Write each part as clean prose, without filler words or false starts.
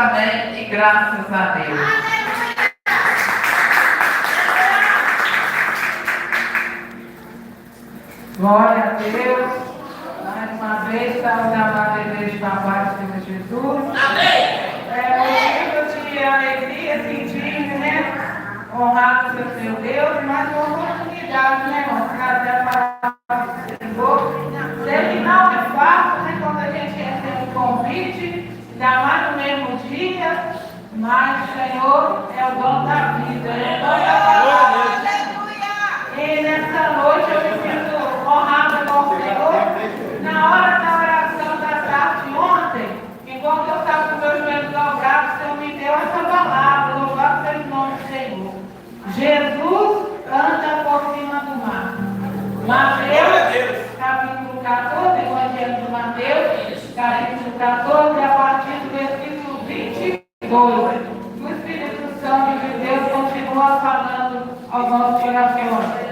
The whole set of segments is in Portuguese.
amém e graças a Deus. Glória a Deus. Mais uma vez, estamos na amada igreja da paz de Jesus. Amém. É um momento de alegria, sentir, né? Honrar o seu Deus, mas uma oportunidade, né, irmão? Trazer a palavra do Senhor. Sei que não é fácil, né? Quando a gente recebe o convite, ainda mais no mesmo dia, mas o Senhor é o dono da vida, é o dono da palavra. E nessa noite eu me sinto honrada com o Senhor. Na hora da oração da tarde ontem, enquanto eu estava com meus joelhos dobrados, o Senhor me deu essa palavra, louvado seja o nome do Senhor. Jesus anda por cima do mar. Mateus, capítulo 14, Evangelho de Mateus, capítulo 14, a partir do versículo 22. O Espírito Santo de Deus continua falando aos nossos corações.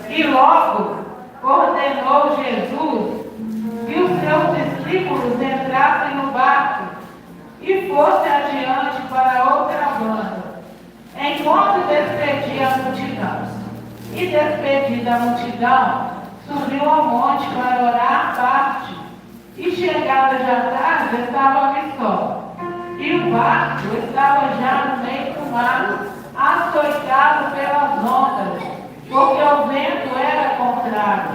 E logo ordenou Jesus que os seus discípulos entrassem no barco e fossem adiante para outra banda, enquanto despedia a multidão. E despedida a multidão, subiu ao monte para orar à parte. E chegada já tarde, estava ali só. E o barco estava já no meio do mar, açoitado pelas ondas, porque o vento era contrário.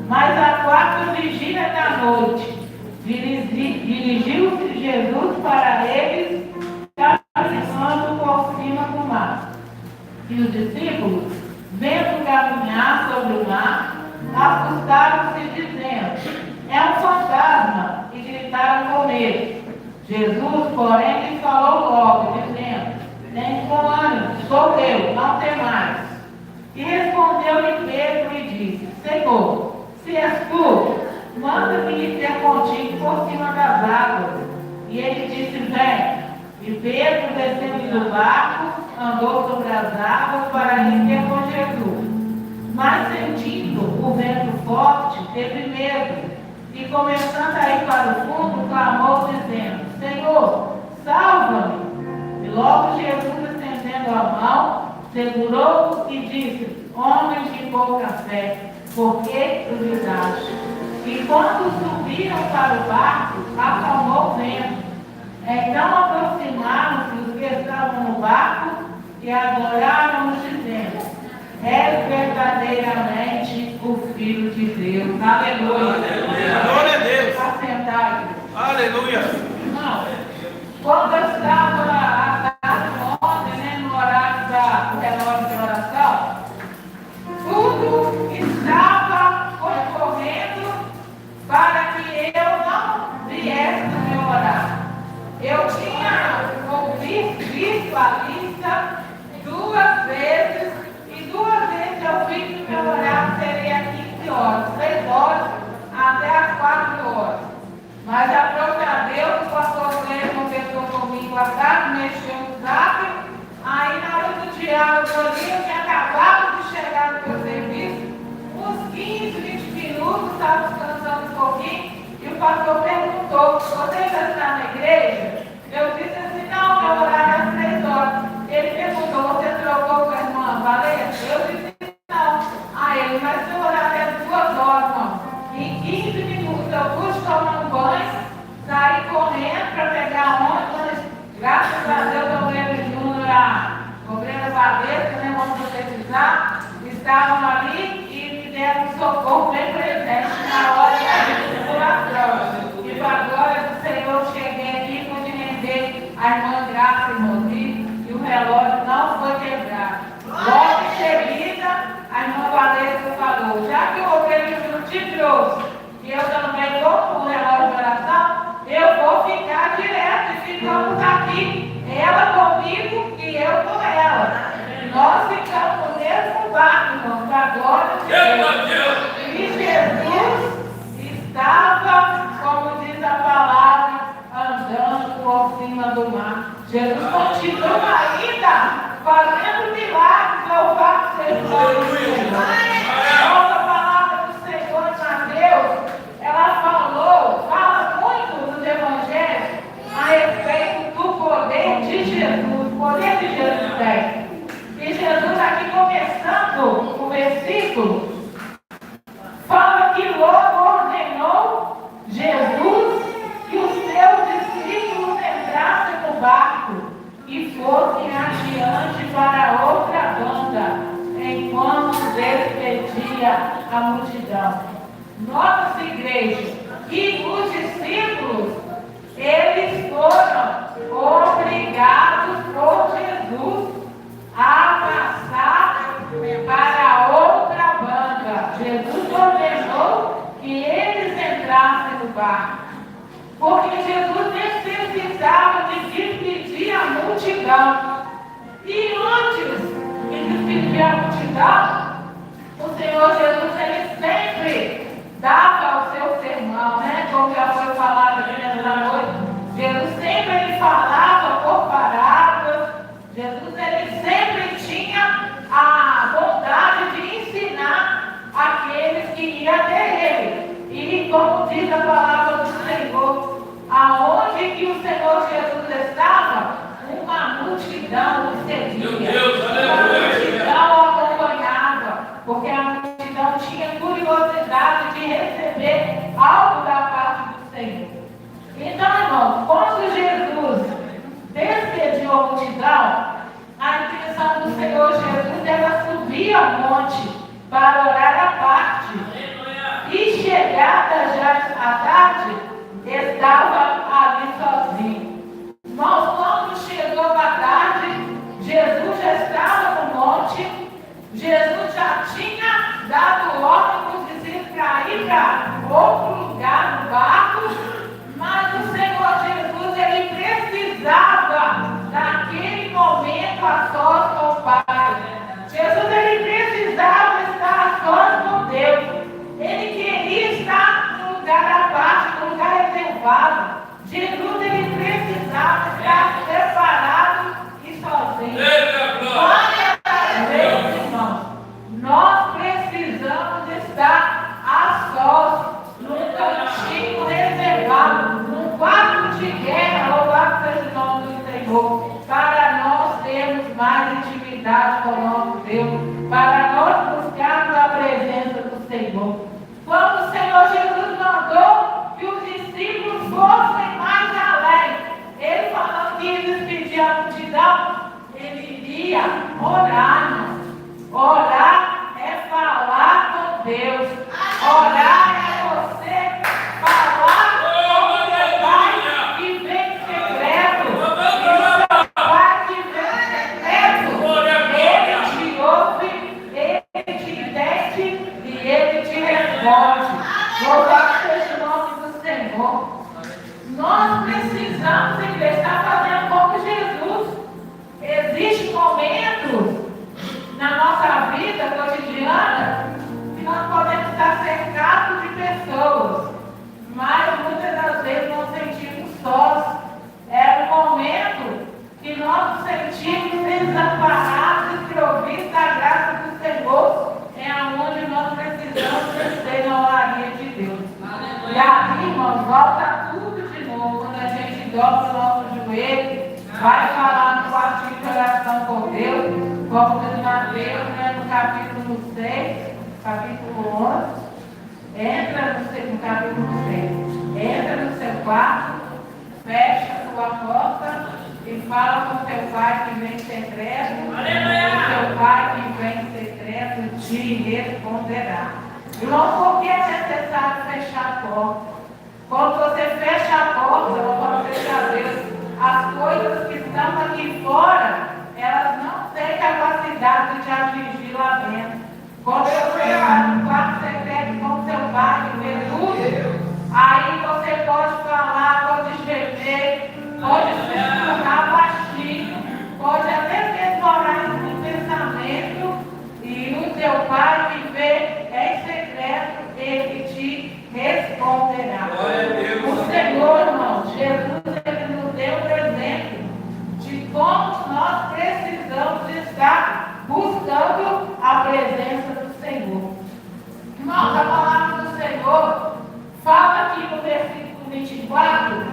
Mas à quarta vigília da noite, dirigiu-se Jesus para eles, caminhando por cima do mar. E os discípulos, vendo caminhar sobre o mar, assustaram-se, dizendo: é um fantasma, e gritaram com medo. Jesus, porém, lhes falou logo, dizendo: tem bom ânimo, sou eu, não temais. E respondeu-lhe Pedro e disse: Senhor, se és tu, manda-me ir ter contigo por cima das águas. E ele disse: vem. E Pedro, descendo do barco, andou sobre as águas para ir ter com Jesus. Mas sentindo o vento forte, teve medo. E começando a ir para o fundo, clamou, dizendo: Senhor, salva-me. E logo Jesus, estendendo a mão, segurou-o e disse: homens de pouca fé, por que duvidaste? E quando subiram para o barco, acalmou o vento. Então aproximaram-se os que estavam no barco e adoraram-nos, dizendo: és verdadeiramente o Filho de Deus. Aleluia. Glória a Deus. Assentai. Aleluia. Não. Quando eu estava ontem, né, no horário do relógio de oração, tudo estava concorrendo para que eu não viesse no meu horário. Eu tinha visto a lista 2 vezes, e 2 vezes eu vi que o meu horário seria 15 horas, 6 horas até as 4 horas. Mas aprove a Deus, o pastor Cleber conversou comigo à tarde, mexeu no zap. Aí na hora do diálogo ali, eu tinha acabado de chegar no meu serviço, uns 15, 20 minutos, estava descansando um pouquinho, e o pastor perguntou: você já está na igreja? Eu disse assim: não, meu horário é às 3 horas. Ele perguntou: você trocou com a irmã Valência? Eu disse: não. Aí ele: mas seu horário é 2 horas, não. Em 15 minutos eu fui tomar um banho, saí correndo para pegar ônibus. Graças a Deus, eu lembro Júnior, a obreira Valência, né, vamos precisar, estavam ali e me deram um socorro bem presente na hora da oração. E para a glória do Senhor, cheguei aqui, pude render a irmã Graça e Mozi, e o relógio não foi quebrado. Logo em seguida, a irmã Valência falou: já que o obreiro Júnior te trouxe, e eu também vou para o relógio de oração, eu vou ficar direto e ficamos aqui, ela comigo e eu com ela. Nós ficamos no mesmo barco, irmão, para a glória de Deus. E Jesus estava, como diz a palavra, andando por cima do mar. Jesus continua ainda fazendo milagres, louvado seja o nome do Senhor. A palavra do Senhor em Mateus, ela fala muito nos evangelhos a respeito do igreja. E os discípulos, eles foram obrigados por Jesus a passar para outra banca. Jesus ordenou que eles entrassem no barco, porque Jesus necessitava de despedir a multidão. E antes de despedir a multidão, o Senhor Jesus, ele sempre dava o seu sermão, né? Como já foi falado aqui nessa noite, Jesus sempre ele falava por parábolas. Jesus ele sempre tinha a vontade de ensinar aqueles que iam até ele. E como diz a palavra do Senhor, aonde que o Senhor Jesus estava, uma multidão o seguia, uma multidão o acompanhava, porque a multidão tinha curiosidade de receber algo da parte do Senhor. Então, irmãos, quando Jesus despediu a multidão, a intenção do Senhor Jesus era subir ao monte para orar à parte. E chegada já à tarde, estava ali sozinho. Mas quando chegou a tarde, Jesus já estava no monte. Jesus já tinha dado ordem para os discípulos para ir para outro lugar no barco, mas o Senhor Jesus ele precisava daquele momento a sós com o Pai. Jesus ele precisava estar a sós com Deus. Ele queria estar no lugar à parte, no lugar reservado. Jesus ele precisava estar separado e sozinho. Olha para Deus, irmãos. Nós precisamos estar a sós, num cantinho reservado, num quarto de guerra, louvado seja o nome do Senhor, para nós termos mais intimidade com o nosso Deus, para nós buscarmos a presença do Senhor. Quando o Senhor Jesus mandou que os discípulos fossem mais além, ele falando que ia despedir a multidão, ele iria orar. Orar é falar com Deus. Orar é você falar com o seu Pai que vem em secreto. E o seu Pai que vem em secreto, ele te ouve, ele te entende e ele te responde. Louvado seja o nome do Senhor. Nós precisamos, igreja, estar fazendo como Jesus. Existem momentos na nossa vida cotidiana que nós podemos estar cercados de pessoas, mas muitas das vezes nos sentimos sós. É um momento que nós nos sentimos desamparados, desprovidos da graça do Senhor. É onde nós precisamos descer na oraria de Deus. E aí, irmãos, volta tudo de novo. Quando a gente dobra o nosso joelho, vai falar no quartinho de oração com Deus, como diz Mateus, né, no capítulo 6, capítulo 11. Entra no capítulo 6. Entra no seu quarto, fecha a sua porta e fala com seu Pai que vem em secreto. O seu Pai que vem em secreto te responderá. Irmão, por que é necessário fechar a porta? Quando você fecha a porta, quando você já Deus, as coisas que estão aqui fora, elas não têm capacidade de te atingir lá dentro. Quando você vai no quarto secreto com seu Pai que vê tudo, aí você pode falar, pode gemer, pode sussurrar baixinho, pode até mesmo orar no pensamento, e o seu Pai que vê em secreto, ele te responderá. O Senhor, irmão, Jesus, ele nos deu um exemplo de como nós precisamos estar buscando a presença do Senhor. Irmãos, a palavra do Senhor fala aqui no versículo 24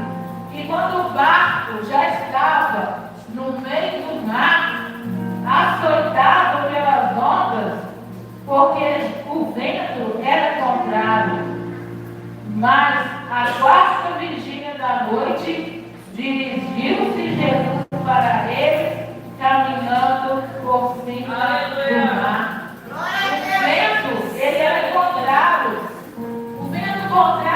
que quando o barco já estava no meio do mar, açoitado pelas ondas, porque o vento era contrário. Mas à quarta vigília da noite, dirigiu-se Jesus para eles, caminhando por cima do mar. O vento, ele era contrário. O vento contrário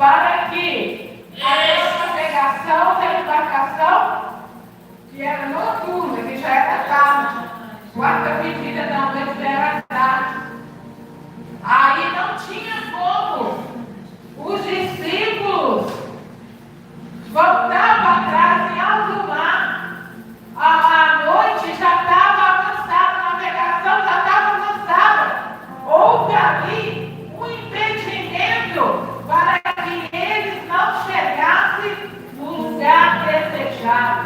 para que a navegação da embarcação, que era noturna, que já era tarde, quarta pedida da noite já era tarde. Aí não tinha como os discípulos voltar para trás em alto mar. A noite já estava avançada, a navegação já estava avançada. Houve ali um impedimento para que eles não chegassem no lugar desejado.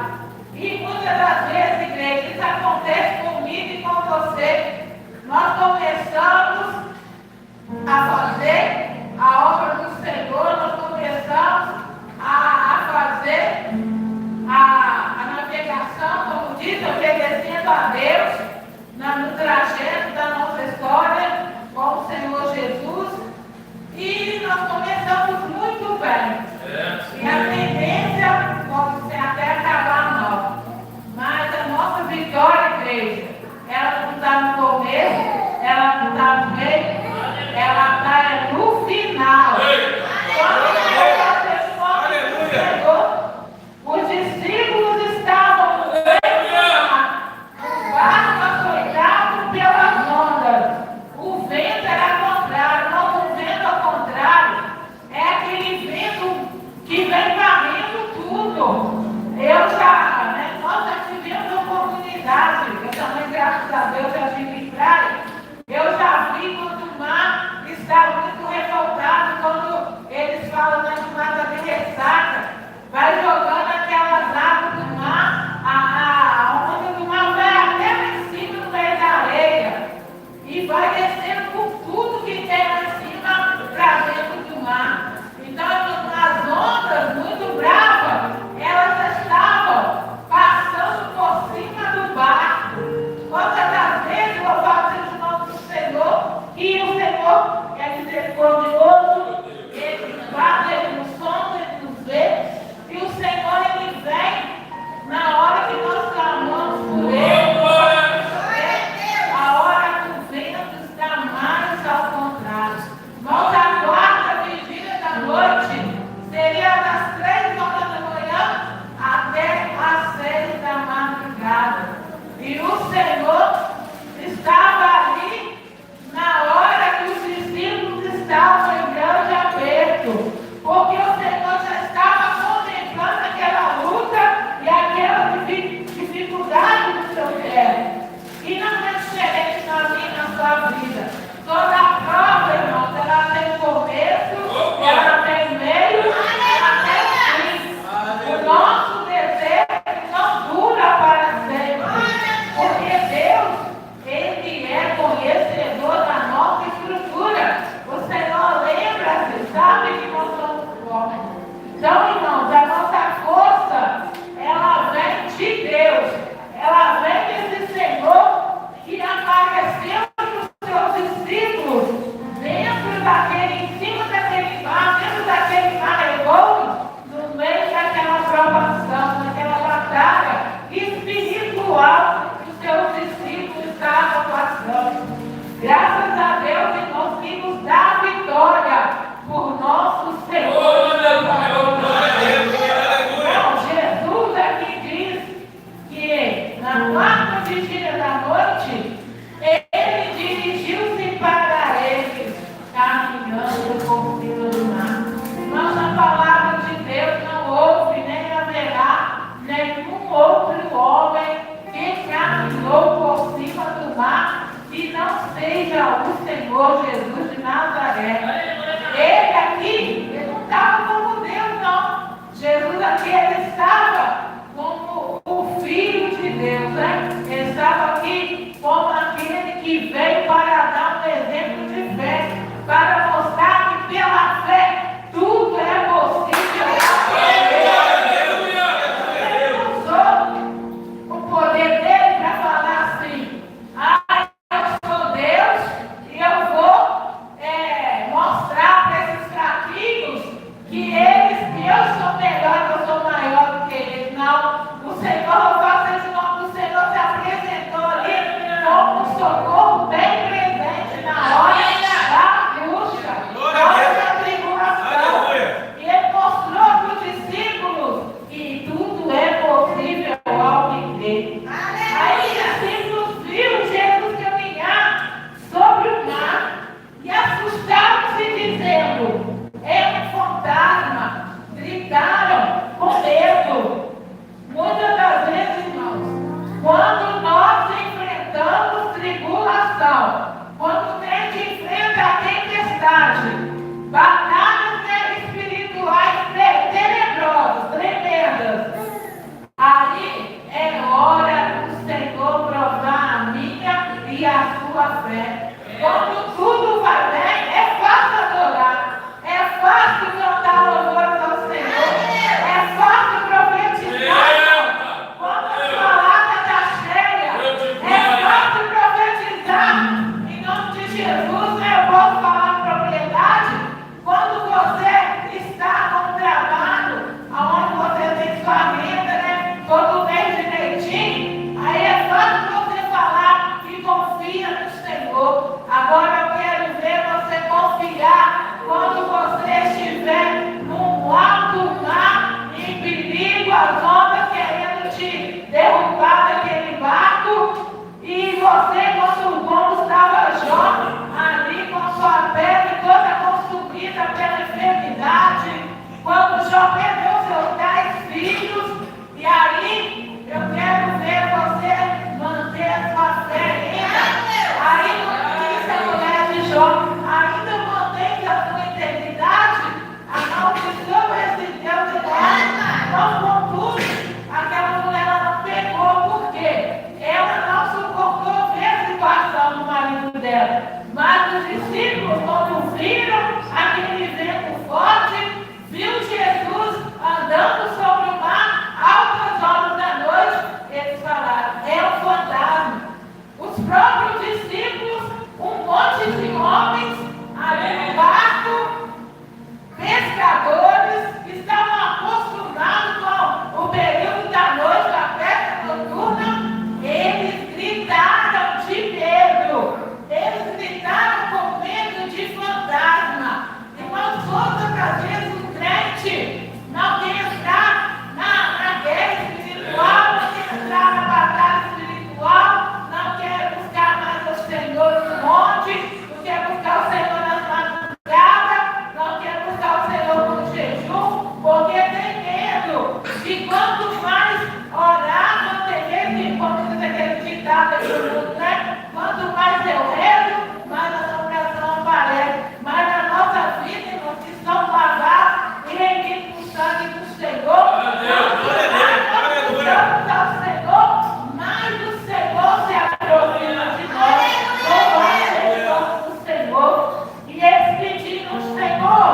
E muitas das vezes, igreja, isso acontece comigo e com você. Nós começamos a fazer a obra do Senhor, nós começamos a fazer a navegação, como diz, obedecendo a Deus, no trajeto da nossa história com o Senhor Jesus. E nós começamos muito bem. E a tendência pode ser até acabar nós. Mas a nossa vitória, igreja, ela não está no começo, ela não está no meio, ela está no final. Os discípulos estavam no meio do mar, o barco açoitado pelas ondas, o vento era contrário, mas o vento ao contrário é aquele vento que vem varrendo tudo. Nós já tivemos oportunidade, eu também, graças a Deus, já tive em praia, eu já vi quando o mar está muito revoltado, quando eles falam na chamada de ressaca, vai jogando aquelas águas do mar, a onda do mar vai até lá em cima, no meio da areia, e vai descendo por tudo que tem lá em cima para dentro do mar. Então, as ondas muito bravas, elas estavam passando por cima do barco. Quantas das vezes eu faço o nome do Senhor, e o Senhor é misericordioso, ele guarda, ele nos sonda, ele nos vê. E o Senhor, ele vem na hora que nós clamamos por ele. A hora que o vento está mais ao contrário. Irmãos, a quarta vigília da noite seria das 3 horas da manhã até as 6 da madrugada. E o Senhor estava ali na hora que os discípulos estavam em grande aperto. Porque o Senhor já estava contemplando aquela luta e aquela dificuldade do seu pé. E não é diferente na minha e na sua vida. Toda prova, irmãos, ela tem começo, ela tem meio, ela tem fim. O nosso desejo não dura para sempre. Porque Deus, Ele é conhecedor da nossa estrutura. O Senhor lembra-se, sabe que nós somos homens. Então, irmãos, a nossa força, ela vem de Deus. Ela vem desse Senhor que apareceu para os seus discípulos dentro daquele, em cima daquele mar, dentro daquele mar revolto, no meio daquela provação, daquela batalha espiritual que os seus discípulos estavam passando. Graças a Deus, irmãos, que nos dá a vitória por nosso Senhor. Jesus aqui diz que na quarta vigília da noite, ele dirigiu-se para eles, caminhando por cima do mar. Irmãos, na palavra de Deus não houve nem haverá nenhum outro homem que caminhou por cima do mar que não seja o Senhor Jesus de Nazaré. Ele aqui, ele não estava como Deus, não. Jesus aqui, ele estava como o Filho de Deus, né? Ele estava aqui como aquele que veio para dar um exemplo de fé, para mostrar que pela fé tudo é possível. Ele usou o poder dele para falar assim: eu sou Deus e eu vou mostrar para esses fraquinhos que eu sou melhor, eu sou maior do que eles. Não, o Senhor, o nome do Senhor se apresentou ali como um socorro bem presente. bem. Quando tudo vai bem, é fácil adorar. É fácil cantar louvores ao Senhor. É fácil profetizar. Quando a palavra está cheia, é fácil profetizar. Em nome de Jesus, eu posso falar com propriedade. Quando você está com um trabalho, onde você tem sua renda, né? Todo mês direitinho, aí é fácil você falar que confia no Senhor. Agora eu quero ver você confiar quando você estiver num alto mar, em perigo, as ondas querendo te derrubar daquele barco. E você, quando estava jovem, ali com sua pele toda consumida pela enfermidade, quando Jó perdeu seus 10 filhos, e aí eu quero ver você manter a sua fé ainda. Aí não disse a mulher de Jó, ainda mantém a sua integridade, amaldiçoa esse Deus de guerra. Mas contudo, aquela mulher ela não pegou, por quê? Ela não suportou ver a situação do marido dela. Mas os discípulos, quando viram aquele vento forte, viu Jesus andando sobre o mar, altas horas da noite, eles falaram, é um fantasma. Os próprios discípulos, um monte de homens ali no barco, pescadores, que estavam acostumados com o período da noite, a pesca noturna, eles gritaram de medo. Eles gritaram com medo de fantasma. Irmãos, outras vezes o crente não quer entrar na guerra espiritual, não quer entrar na batalha espiritual, não quer buscar mais o Senhor no monte, não quer buscar o Senhor nas madrugadas, não quer buscar o Senhor no jejum, porque tem medo. E quanto mais orar, não tem medo, como diz aquele ditado aqui no mundo, né? Quanto mais eu rezo, mais a assombração aparece. Mas na nossa vida, irmãos, que são lavados e remidos com o sangue do Senhor, ao Senhor, mais o Senhor se aproxima de nós. Louvamos o Senhor. E eles pediram ao Senhor,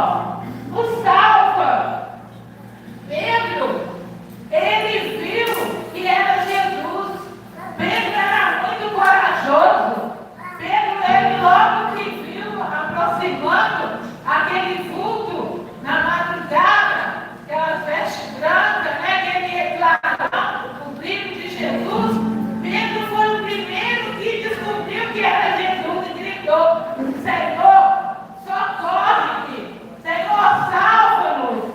nos salva. Pedro, ele viu que era Jesus. Pedro era muito corajoso. Pedro, ele logo que viu, aproximando aquele vulto na madrugada, aquelas vestes brancas, né, aquele clarão, o brilho de Jesus, Pedro foi o primeiro que descobriu que era Jesus e gritou, Senhor, socorre-me, Senhor, salva-nos.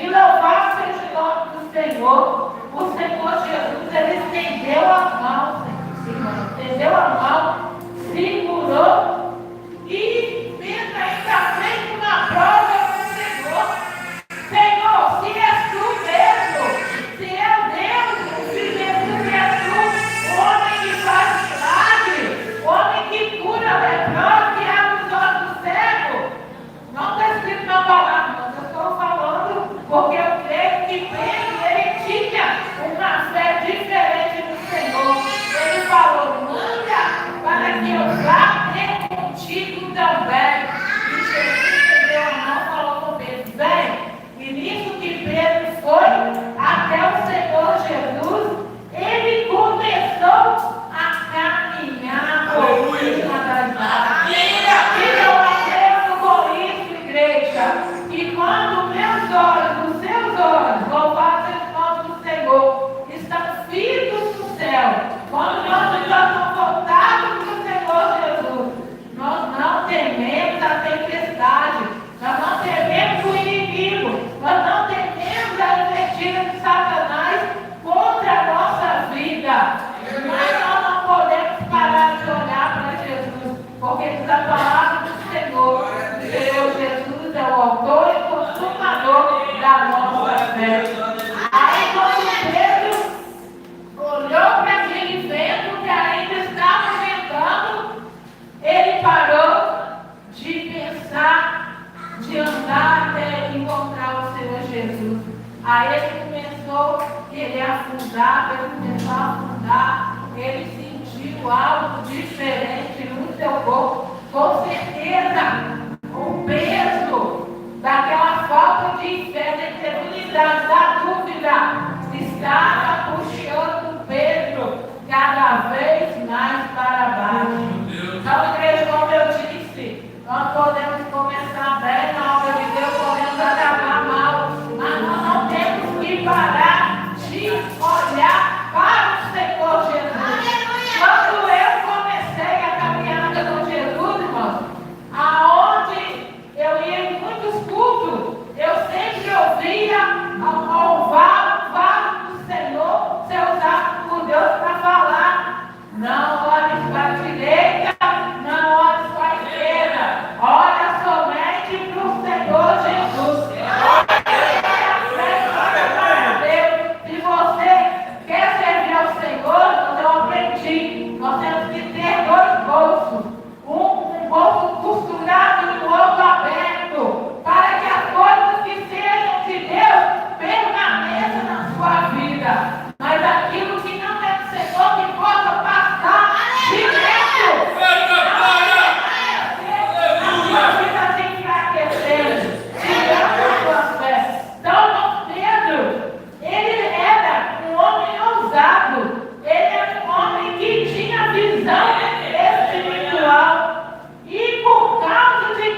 E louvado seja o nome do Senhor. O Senhor Jesus, ele estendeu a mão, estendeu a mão, segurou, e Pedro ainda fez uma prova com o Senhor. Senhor, se és tu mesmo, se é o Deus, se Jesus é tu, o homem que faz milagre, o homem que cura leproso, que abre os olhos do cego. Não está escrito na palavra, mas eu estou falando porque eu creio que Pedro, ele tinha uma fé diferente no Senhor. Ele falou, manda para que eu vá ter contigo também. E Jesus estendeu a mão e falou com Pedro, vem. E nisso que Pedro foi até o Senhor Jesus, ele começou a caminhar por cima das águas. E eu aprendo com isso, igreja, que quando meus olhos, os seus olhos, louvado seja o nome do Senhor, estão fitos no céu, quando nós estamos voltados para o Senhor Jesus, nós não tememos a tempestade, nós não tememos o inimigo, nós não tememos a investida de Satanás contra a nossa vida. Mas nós não podemos parar de olhar para Jesus, porque diz a palavra do Senhor, Senhor Jesus é o autor e consumador da nossa fé. Aí quando Pedro olhou para aquele vento que ainda estava ventando, ele parou de pensar, de andar até encontrar o Senhor Jesus. Aí ele começou, ele afundava, ele começou a afundar, ele sentiu algo diferente no seu corpo. Com certeza, o peso daquela falta de fé, da incredulidade, da dúvida, estava puxando Pedro cada vez mais para baixo. Então, igreja, como eu disse, nós podemos começar bem na obra de Deus, podemos acabar mal, mas nós não temos que parar de olhar para o Senhor Jesus. Quando eu comecei a caminhada com Jesus, irmãos, aonde eu ia em muitos cultos, eu sempre ouvia louvar o Senhor, ser usado por Deus para falar. Não olhes para a direita, não olhes para a esquerda, olha somente para o Senhor Jesus. Se você quer servir ao Senhor, eu aprendi, nós temos que ter dois bolsos, um bolso costurado e o outro aberto, para que as coisas que sejam de Deus permaneçam na sua vida. Mas aquilo que não é do Senhor, que possa passar direto. A sua vida se enfraquecendo, tirando a sua fé. Então, Pedro, ele era um homem ousado, ele era um homem que tinha visão espiritual. E por causa de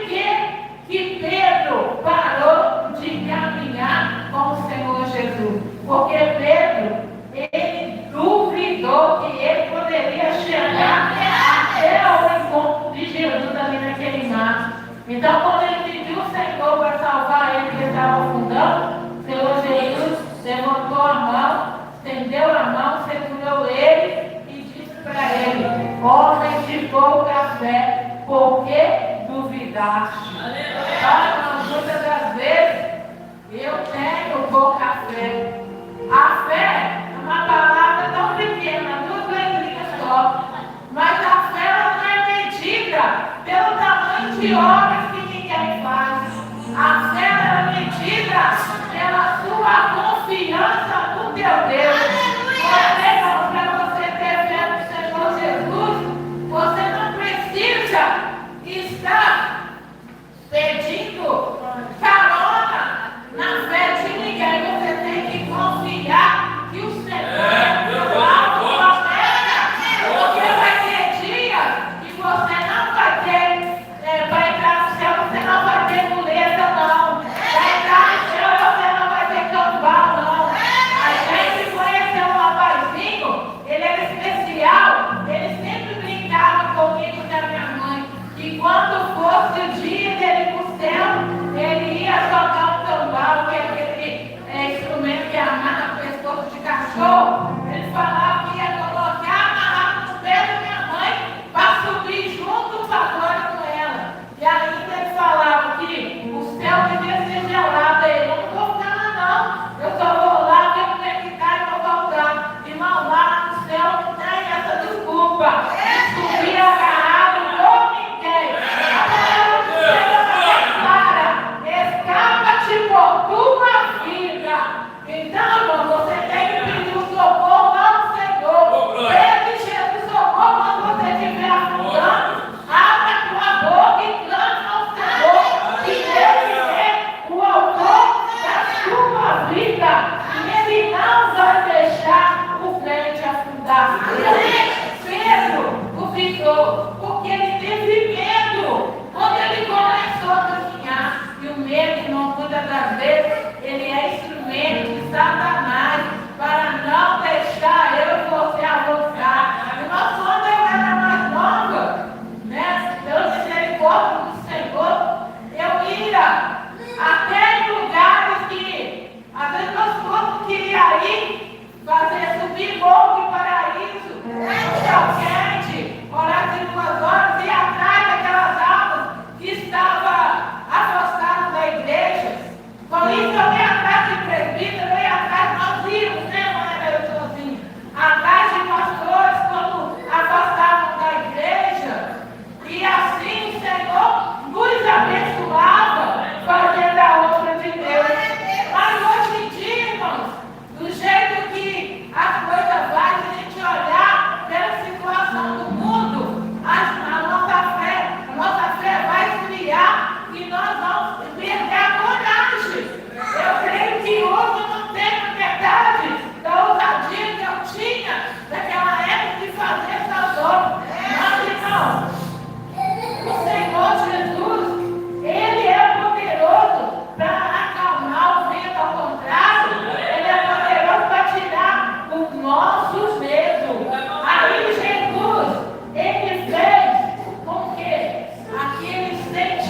que Pedro parou de caminhar com o Senhor Jesus? Porque Pedro, ele duvidou que ele poderia chegar até o encontro de Jesus ali naquele mar. Então, quando ele pediu o Senhor para salvar ele, que ele estava afundando, o Senhor Jesus levantou a mão, estendeu a mão, segurou ele e disse para ele: homem de pouca fé, por que duvidaste? Mas muitas das vezes eu tenho pouca fé. A fé é uma palavra tão pequena, duas letrinhas só. Mas a fé ela não é medida pelo tamanho de obras que ninguém faz. A fé ela é medida pela sua confiança no teu Deus. Para você ter fé no Senhor Jesus, você não precisa estar pedindo carona na fé de ninguém. Você tem que confiar que o Senhor é o alvo da fé. Porque vai ter dias que você não vai ter, para entrar no céu, você não vai ter muleta, não. Para entrar no céu, você não vai ter cambal, não. A gente conheceu um rapazinho, ele era especial, ele sempre brincava comigo e com a minha mãe. E quando fosse o dia dele ir para o céu, ele ia tocar um cambal, que é aquele instrumento que amarra no pescoço de cachorro. Ele falava que ia colocar amarrado no pé da minha mãe para subir junto para agora com ela. E ainda ele falava que o céu devia ser gelado. Ele: eu não vou ficar lá não, eu só vou lá ver como é que está e vou voltar. Irmão, lá no céu não tem essa desculpa. Subir agarrado com ninguém. A palavra do Senhor é clara: escapa-te por tua vida. Então, irmão, você tem que pedir o socorro ao Senhor. Pede Jesus socorro quando você estiver afundando. Abra a tua boca e clame ao Senhor. Que Ele é o autor da sua vida. E Ele não vai deixar o crente afundar. Pedro duvidou, porque ele teve medo quando ele começou a caminhar. E o medo, irmão, muitas das vezes, ele é instrumento de Satanás para não deixar eu e você avançar. Irmão, quando eu era mais nova, né, pela misericórdia do Senhor, eu ia até em lugares que às vezes meus corpos queriam ir fazer subir morro de paraíso, céu quente, orar de 2 horas e atrás daquelas almas que estavam afastadas da igreja. Com isso eu ia atrás de presbítero, eu ia atrás, nós íamos, né, mãe, eu sozinho, atrás de pastores quando afastavam da igreja. E assim o Senhor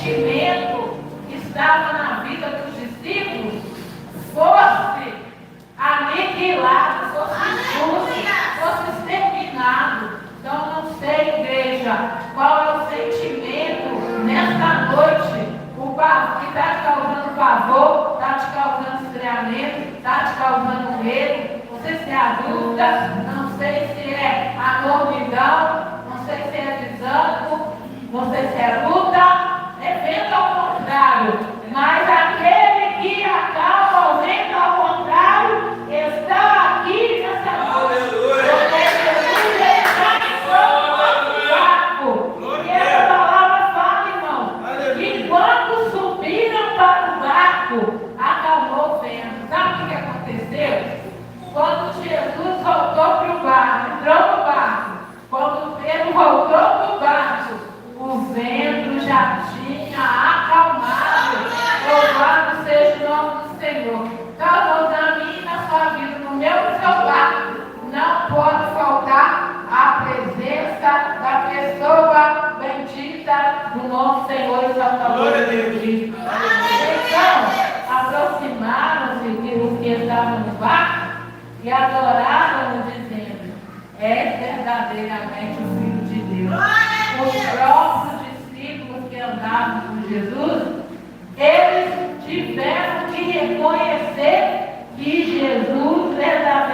sentimento que estava na vida dos discípulos fosse aniquilado, fosse exterminado. Então, não sei, igreja, qual é o sentimento nesta noite, que está te causando pavor, está te causando estranhamento, está te causando medo. Não sei se é a dúvida, não sei se é a mornidão, não sei se é desânimo, não sei se é luta, evento ao contrário, mas aquele que acalma o vento ao contrário está aqui nessa noite. Porque Jesus está em todo barco. E essa palavra fala, irmão, que quando subiram para o barco, acalmou o vento. Sabe o que aconteceu? Quando Jesus voltou para o barco, entrou no barco, quando Pedro voltou para o barco, o vento já tinha acalmado. Louvado seja o nome do Senhor. Então, na minha e na sua vida, no meu e no seu barco, não pode faltar a presença da pessoa bendita do nosso Senhor e Salvador Jesus Cristo. Então, aproximaram-se os que estavam no barco e adoraram-no, dizendo: és verdadeiramente o Filho de Deus. Os próprios discípulos que andavam com Jesus, eles tiveram que reconhecer que Jesus verdadeiramente